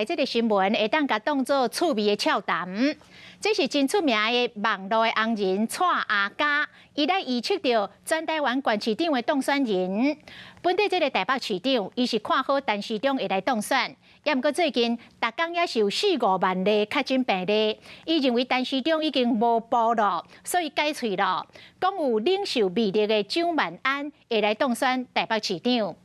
来这个新闻会当甲当做趣味的俏谈。这是真出名的网络的红人蔡阿嘉，伊来预测到全台湾县市长的当选人。本地这个台北市长，伊是看好陈时中会来当选。也毋过最近，逐工也是有4-5万例确诊病例，伊认为陈时中已经无步了，所以改喙了，讲有领袖魅力的蒋万安会来当选台北市长。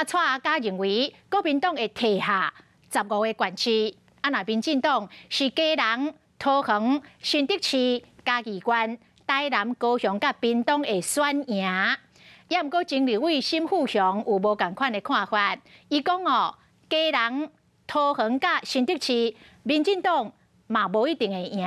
蔡阿嘉认为国民党会退下15个县市，若民进党是基隆、桃园、新竹市、嘉义县、台南、高雄甲屏东会选赢。也毋过，前立委沈富雄有无共款的看法？伊讲基隆、桃园甲新竹市，民进党嘛无一定会赢。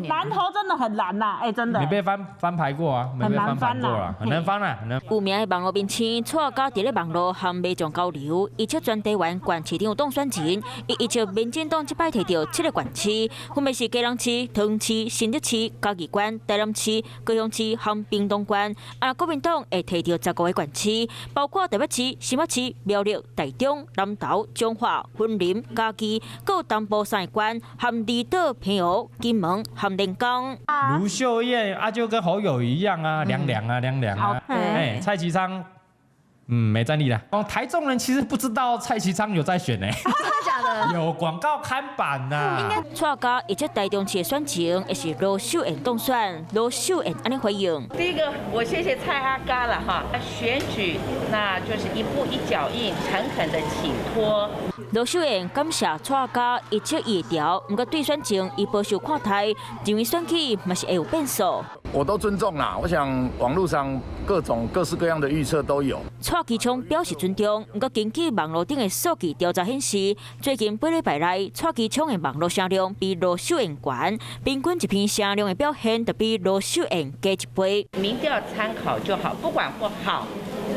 南投真的很难呐，真的。没被翻牌过啊，没被翻盘过啦，很难翻啦，很难。有名的网络明星蔡阿嘉伫咧网络和民众交流，预测全台湾县市长当选人，伊预测民进党即摆摕到7个县市，分别是基隆市、桃园市、新竹市、嘉义县、台南市、高雄市和屏东县。国民党会摕到15个县市，包括台北市、新北市、苗栗、台中、南投、彰化、云林、嘉义，各东部3个县，和离岛、平湖、金门。连江卢秀燕啊，就跟侯友宜一样啊，凉凉啊。蔡其昌，没战力了。台中人其实不知道蔡其昌有在选呢。真的假的？有广告看板呐。蔡阿嘉以及台中市的选情，也是罗秀燕当选，罗秀燕安尼回应。第一个，我谢谢蔡阿嘉了哈，选举那就是一步一脚印，诚恳的请托。罗秀燕感谢蔡阿嘉一切医调，不过对选情伊保守看待，认为选举嘛是会有变数。我都尊重啦，我想网络上各式各样的预测都有。蔡其昌表示尊重，不过根据网络顶的数据调查显示，最近8礼拜内，蔡其昌的网络声量比罗秀燕悬，平均一篇声量的表现就比罗秀燕加1倍。民调参考就好，不管不好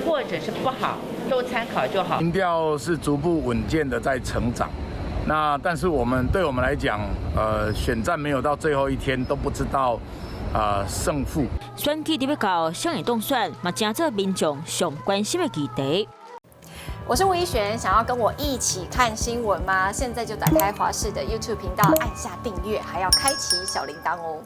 或者是不好，都参考就好。民调是逐步稳健的在成长，但是对我们来讲，选战没有到最后一天都不知道。胜负。选举要到谁会当选，嘛正做民众上关心的议题。我是吴依璇，想要跟我一起看新闻吗？现在就打开华视的 YouTube 频道，按下订阅，还要开启小铃铛哦。